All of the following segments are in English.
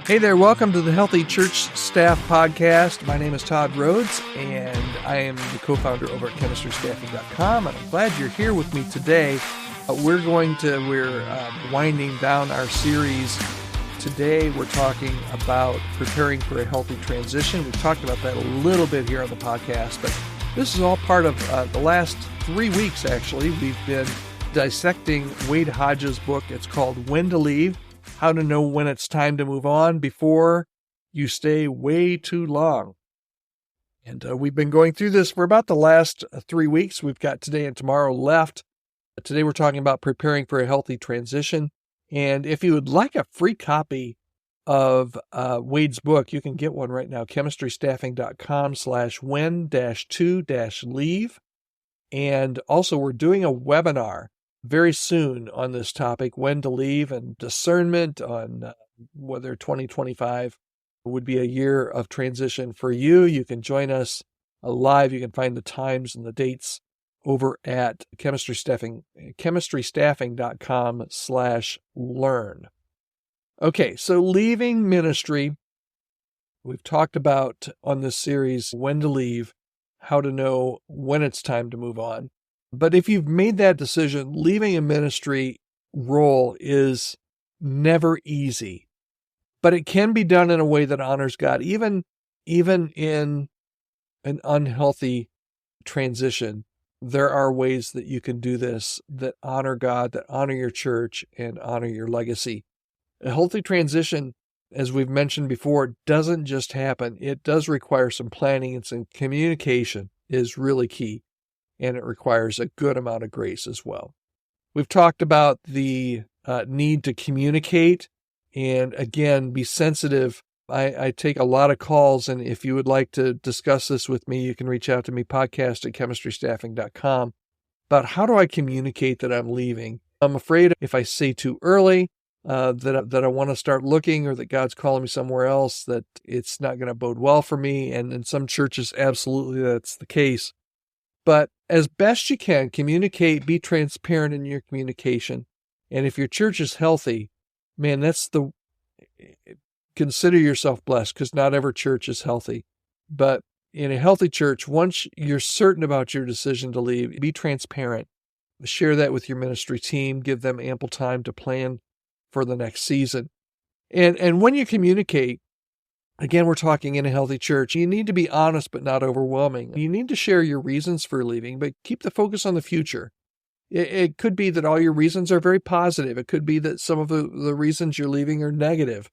Hey there, welcome to the Healthy Church Staff Podcast. My name is Todd Rhodes, and I am the co-founder over at chemistrystaffing.com, and I'm glad you're here with me today. We're winding down our series. Today we're talking about preparing for a healthy transition. We've talked about that a little bit here on the podcast, but this is all part of the last 3 weeks, actually. We've been dissecting Wade Hodge's book. It's called When to Leave: How to Know When It's Time to Move On Before You Stay Way Too Long. And we've been going through this for about the last 3 weeks. We've got today and tomorrow left. Today we're talking about preparing for a healthy transition. And if you would like a free copy of Wade's book, you can get one right now, chemistrystaffing.com/when-to-leave. And also we're doing a webinar very soon on this topic, when to leave, and discernment on whether 2025 would be a year of transition for you. You can join us live. You can find the times and the dates over at chemistrystaffing.com/learn. Okay, so leaving ministry. We've talked about on this series when to leave, how to know when it's time to move on. But if you've made that decision, leaving a ministry role is never easy. But it can be done in a way that honors God, even in an unhealthy transition. There are ways that you can do this that honor God, that honor your church, and honor your legacy. A healthy transition, as we've mentioned before, doesn't just happen. It does require some planning, and some communication is really key. And it requires a good amount of grace as well. We've talked about the need to communicate and, again, be sensitive. I take a lot of calls, and if you would like to discuss this with me, you can reach out to me, podcast@chemistrystaffing.com, about how do I communicate that I'm leaving. I'm afraid if I say too early that I want to start looking, or that God's calling me somewhere else, that it's not going to bode well for me. And in some churches, absolutely that's the case. But as best you can, communicate, be transparent in your communication. And if your church is healthy, man, consider yourself blessed, because not every church is healthy. But in a healthy church, once you're certain about your decision to leave, be transparent. Share that with your ministry team. Give them ample time to plan for the next season. And when you communicate, again, we're talking in a healthy church, you need to be honest but not overwhelming. You need to share your reasons for leaving, but keep the focus on the future. It could be that all your reasons are very positive. It could be that some of the reasons you're leaving are negative.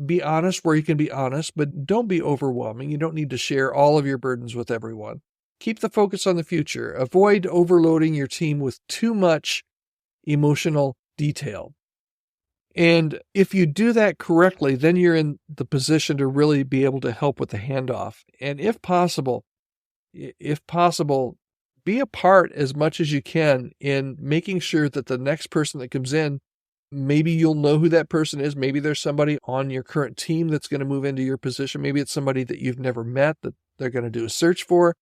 Be honest where you can be honest, but don't be overwhelming. You don't need to share all of your burdens with everyone. Keep the focus on the future. Avoid overloading your team with too much emotional detail. And if you do that correctly, then you're in the position to really be able to help with the handoff. And if possible, be a part as much as you can in making sure that the next person that comes in, maybe you'll know who that person is. Maybe there's somebody on your current team that's going to move into your position. Maybe it's somebody that you've never met that they're going to do a search for.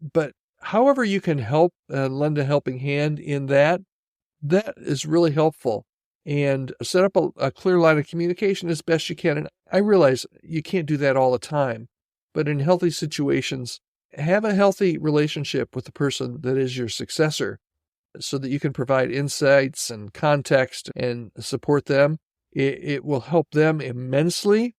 But however you can help, lend a helping hand in that is really helpful. And set up a clear line of communication as best you can. And I realize you can't do that all the time, but in healthy situations, have a healthy relationship with the person that is your successor so that you can provide insights and context and support them. It will help them immensely,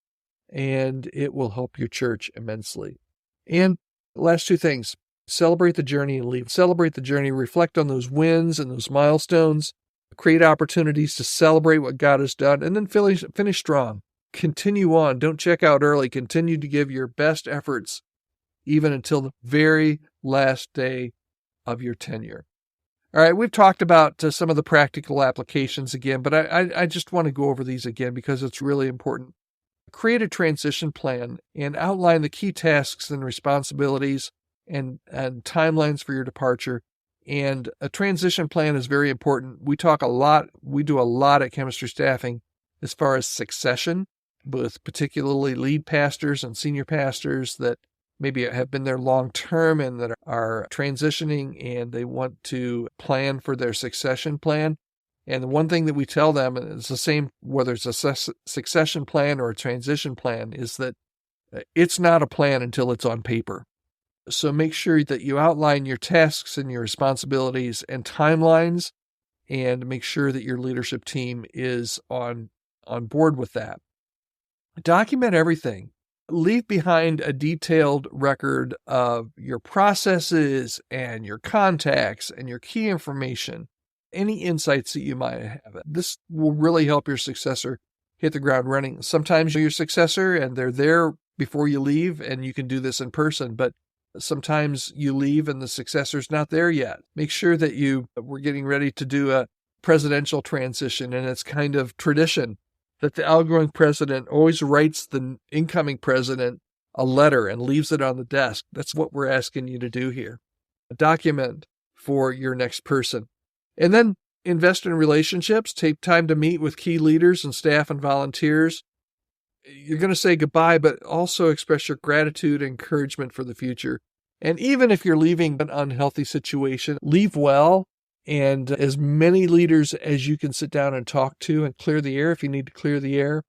and it will help your church immensely. And last two things, celebrate the journey and leave. Celebrate the journey, reflect on those wins and those milestones. Create opportunities to celebrate what God has done, and then finish strong. Continue on. Don't check out early. Continue to give your best efforts even until the very last day of your tenure. All right, we've talked about some of the practical applications again, but I just want to go over these again because it's really important. Create a transition plan and outline the key tasks and responsibilities and timelines for your departure. And a transition plan is very important. We do a lot at Chemistry Staffing as far as succession, with particularly lead pastors and senior pastors that maybe have been there long term and that are transitioning, and they want to plan for their succession plan. And the one thing that we tell them, and it's the same whether it's a succession plan or a transition plan, is that it's not a plan until it's on paper. So make sure that you outline your tasks and your responsibilities and timelines, and make sure that your leadership team is on board with that. Document everything. Leave behind a detailed record of your processes and your contacts and your key information, any insights that you might have. This will really help your successor hit the ground running. Sometimes you're your successor and they're there before you leave, and you can do this in person, but sometimes you leave and the successor's not there yet. Make sure that we're getting ready to do a presidential transition, and it's kind of tradition that the outgoing president always writes the incoming president a letter and leaves it on the desk. That's what we're asking you to do here. Document for your next person. And then invest in relationships. Take time to meet with key leaders and staff and volunteers. You're going to say goodbye, but also express your gratitude and encouragement for the future. And even if you're leaving an unhealthy situation, leave well. And as many leaders as you can sit down and talk to and clear the air if you need to clear the air.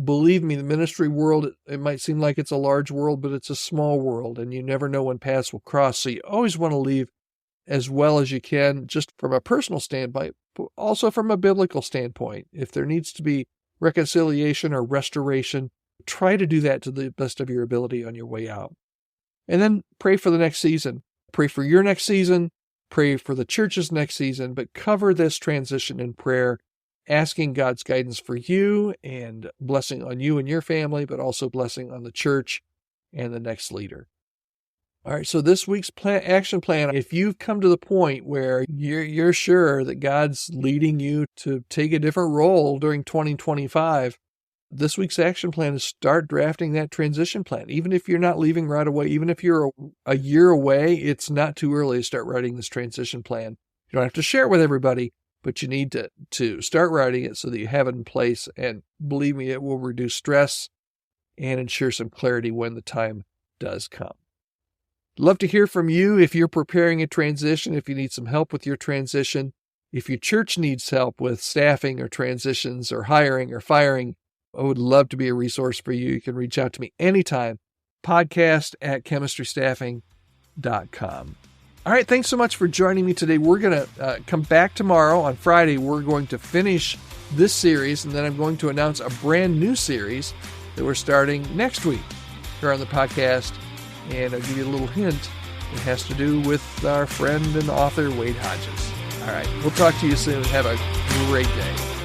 Believe me, the ministry world, it might seem like it's a large world, but it's a small world, and you never know when paths will cross. So you always want to leave as well as you can, just from a personal standpoint, but also from a biblical standpoint. If there needs to be reconciliation or restoration, try to do that to the best of your ability on your way out. And then pray for the next season. Pray for your next season. Pray for the church's next season, but cover this transition in prayer, asking God's guidance for you and blessing on you and your family, but also blessing on the church and the next leader. All right, so this week's action plan, if you've come to the point where you're sure that God's leading you to take a different role during 2025, this week's action plan is start drafting that transition plan. Even if you're not leaving right away, even if you're a year away, it's not too early to start writing this transition plan. You don't have to share it with everybody, but you need to start writing it so that you have it in place. And believe me, it will reduce stress and ensure some clarity when the time does come. Love to hear from you if you're preparing a transition, if you need some help with your transition, if your church needs help with staffing or transitions or hiring or firing. I would love to be a resource for you. You can reach out to me anytime. podcast@chemistrystaffing.com. All right, thanks so much for joining me today. We're going to come back tomorrow on Friday. We're going to finish this series, and then I'm going to announce a brand new series that we're starting next week here on the podcast. And I'll give you a little hint. It has to do with our friend and author, Wade Hodges. All right, we'll talk to you soon. Have a great day.